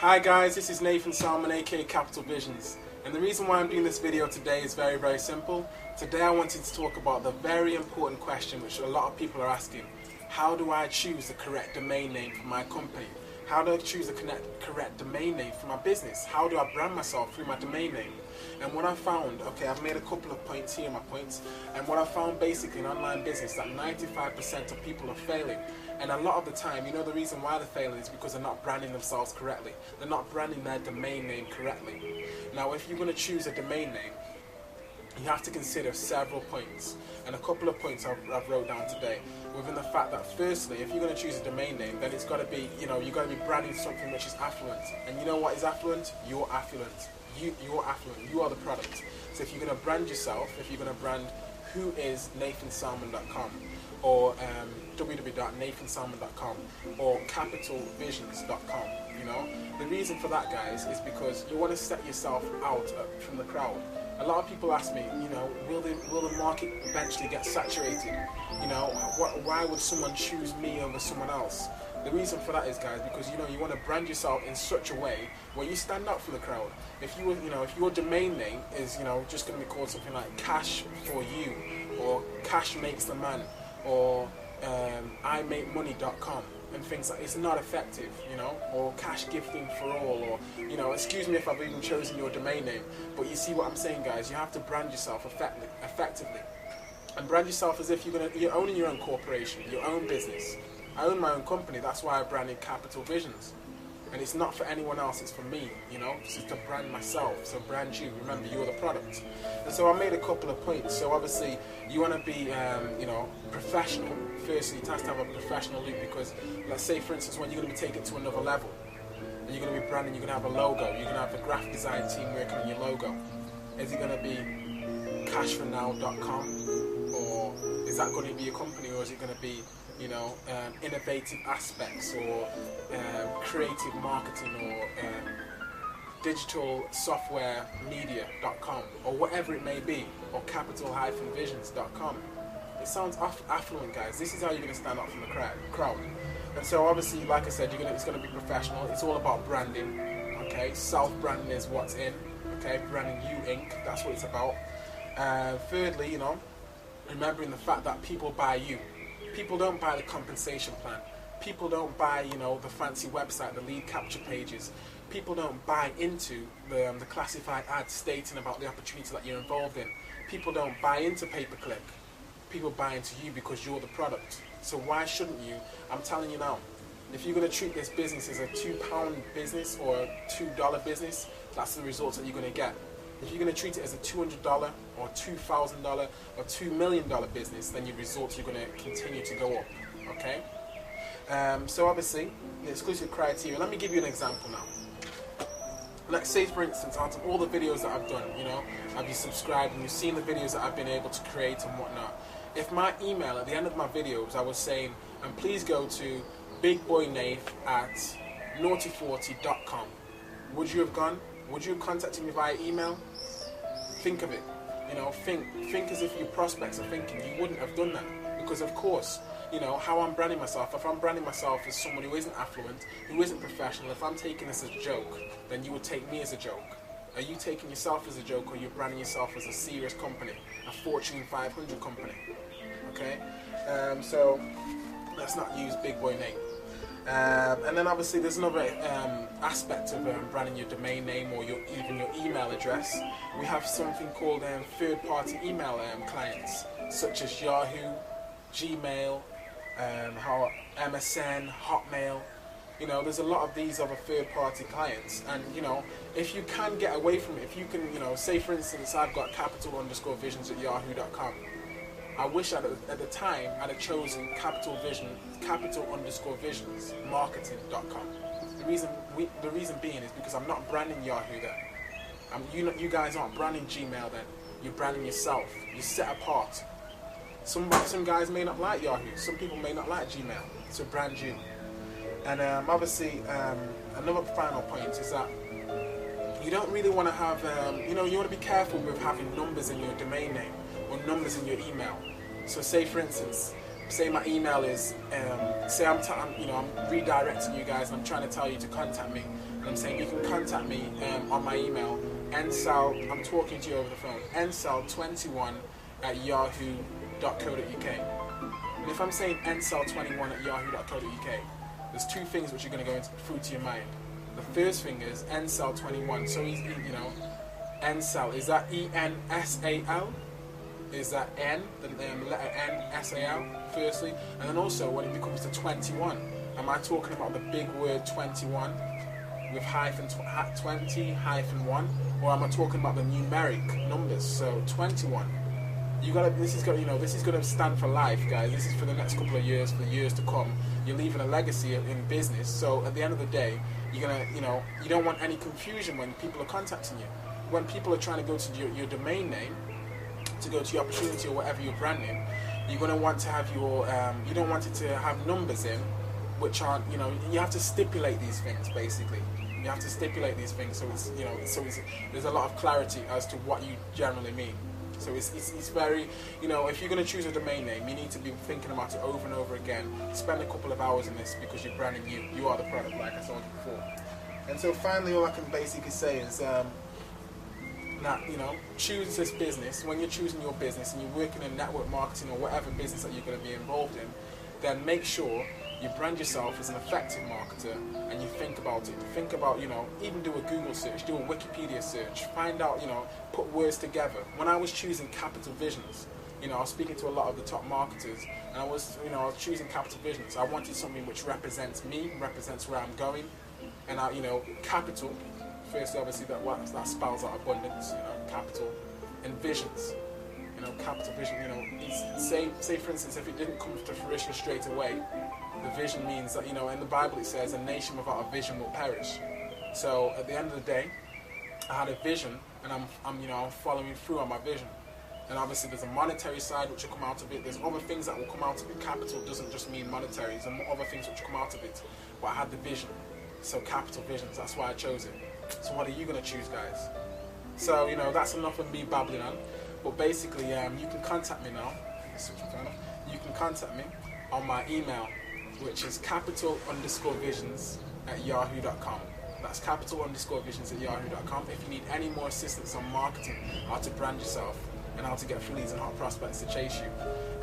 Hi guys, this is Nathan Salmon aka Capital Visions, and the reason why I'm doing this video today is very simple. Today I wanted to talk about the very important question which a lot of people are asking. How do I choose the correct domain name for my company? How do I choose the correct domain name for my business? How do I brand myself through my domain name? And what I found, okay, I've made a couple of points here, my points, and what I found basically in online business that 95% of people are failing. And a lot of the time, you know, the reason why they're failing is because they're not branding themselves correctly. They're not branding their domain name correctly. Now, if you're going to choose a domain name, you have to consider several points, and a couple of points I've wrote down today. Within the fact that, firstly, if you're going to choose a domain name, then it's got to be, you know, you've got to be branding something which is affluent. And you know what is affluent? You're affluent. You're affluent. You are the product. So if you're going to brand yourself, if you're going to brand whoisnathansalmon.com or www.nathansalmon.com or capitalvisions.com, you know, the reason for that, guys, is because you want to set yourself out from the crowd. A lot of people ask me, you know, will the market eventually get saturated? You know, why would someone choose me over someone else? The reason for that is, guys, because, you know, you want to brand yourself in such a way where you stand out from the crowd. If you, you know, if your domain name is, you know, just going to be called something like Cash for You, or Cash Makes the Man, or imakemoney.com, and things like, it's not effective, you know, or Cash Gifting for All, or, you know, excuse me if I've even chosen your domain name, but you see what I'm saying, guys. You have to brand yourself effectively, and brand yourself as if you're owning your own corporation, your own business. I own my own company. That's why I branded Capital Visions, and it's not for anyone else, it's for me, you know. This is to brand myself, so brand you. Remember, you're the product. And so I made a couple of points. So obviously you want to be you know, professional. Firstly, it has to have a professional look, because let's say, for instance, when you're going to be taken to another level and you're going to be branding, you're going to have a logo, you're going to have the graphic design team working on your logo. Is it going to be cashfornow.com, or is that going to be a company, or is it going to be, you know, innovative aspects, or creative marketing, or digital software media.com, or whatever it may be, or capital-visions.com? It sounds affluent, guys. This is how you're going to stand out from the crowd. And so obviously, like I said, it's going to be professional. It's all about branding, okay? Self-branding is what's in, okay? Branding you Inc., that's what it's about. Thirdly, you know, remembering the fact that people buy you. People don't buy the compensation plan. People don't buy, you know, the fancy website, the lead capture pages. People don't buy into the classified ads stating about the opportunity that you're involved in. People don't buy into pay-per-click. People buy into you because you're the product. So why shouldn't you? I'm telling you now, if you're going to treat this business as a £2 business or a $2 business, that's the results that you're going to get. If you're going to treat it as a $200 or $2,000 or $2 million business, then your results are going to continue to go up, okay? So obviously, the exclusive criteria, let me give you an example now. Let's say, for instance, out of all the videos that I've done, you know, have you subscribed and you've seen the videos that I've been able to create and whatnot. If my email at the end of my videos, I was saying, and please go to bigboynath@naughty40.com, would you have gone? Would you have contacted me via email? Think of it. You know, think as if your prospects are thinking. You wouldn't have done that, because of course, you know, how I'm branding myself. If I'm branding myself as someone who isn't affluent, who isn't professional, if I'm taking this as a joke, then you would take me as a joke. Are you taking yourself as a joke, or are you branding yourself as a serious company, a Fortune 500 company? Okay, so let's not use Big Boy Nate. And then obviously there's another aspect of branding your domain name, or even your email address. We have something called third-party email clients, such as Yahoo, Gmail, MSN, Hotmail. You know, there's a lot of these other third-party clients, and you know, if you can get away from it, if you can, you know, say for instance, I've got capital_visions@yahoo.com. I wish at the time I'd have chosen capital_visions marketing.com. The reason being is because I'm not branding Yahoo there. You guys aren't branding Gmail then. You're branding yourself. You're set apart. Some guys may not like Yahoo. Some people may not like Gmail. So brand you. And obviously, another final point is that you don't really want to have, you know, you want to be careful with having numbers in your domain name or numbers in your email. So say for instance, say my email is, say I'm redirecting you guys and I'm trying to tell you to contact me, And I'm saying you can contact me on my email, nsal, I'm talking to you over the phone, nsal21@yahoo.co.uk. And if I'm saying nsal21@yahoo.co.uk, there's two things which are going to go through to your mind. The first thing is nsal21. So he's, you know, nsal, is that ENSAL? Is that N, the letter N, S-A-L, firstly? And then also when it becomes to 21, am I talking about the big word 21 with hyphen 20 hyphen 1, or am I talking about the numeric numbers? So 21. This is going to stand for life, guys. This is for the next couple of years, for the years to come. You're leaving a legacy in business. So at the end of the day, you're gonna, you don't want any confusion when people are contacting you. When people are trying to go to your domain name, to go to your opportunity or whatever your brand name, you're going to want to have your, you don't want it to have numbers in, which aren't, you have to stipulate these things, basically. You have to stipulate these things, so it's, there's a lot of clarity as to what you generally mean. So it's very, if you're going to choose a domain name, you need to be thinking about it over and over again. Spend a couple of hours in this, because you're branding you. You are the product, like I told you before. And so finally, all I can basically say is, that, choose this business. When you're choosing your business and you're working in network marketing or whatever business that you're going to be involved in, then make sure you brand yourself as an effective marketer, and you think about it. Think about, even do a Google search, do a Wikipedia search, find out, put words together. When I was choosing Capital Visions, I was speaking to a lot of the top marketers, and I was choosing Capital Visions. I wanted something which represents me, represents where I'm going, and capital. First, obviously, that spells out abundance, capital, and visions. Capital vision, say for instance, if it didn't come to fruition straight away, the vision means that, in the Bible it says, a nation without a vision will perish. So at the end of the day, I had a vision, and I'm following through on my vision. And obviously there's a monetary side which will come out of it. There's other things that will come out of it. Capital doesn't just mean monetary. There's other things which will come out of it. But I had the vision. So capital visions, that's why I chose it. So what are you going to choose, guys? So, that's enough of me babbling on. But basically, you can contact me now. You can contact me on my email, which is capital_visions@yahoo.com. That's capital_visions@yahoo.com. If you need any more assistance on marketing, how to brand yourself, and how to get leads and hot prospects to chase you.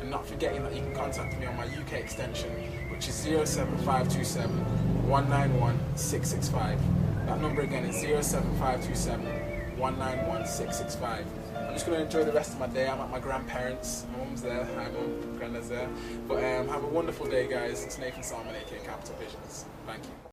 And not forgetting that you can contact me on my UK extension, which is 07527 191 665. That number again is 07527 191 665. I'm just going to enjoy the rest of my day. I'm at my grandparents'. My mum's there. Hi mum, granddad's there. But have a wonderful day, guys. It's Nathan Salmon, aka Capital Visions. Thank you.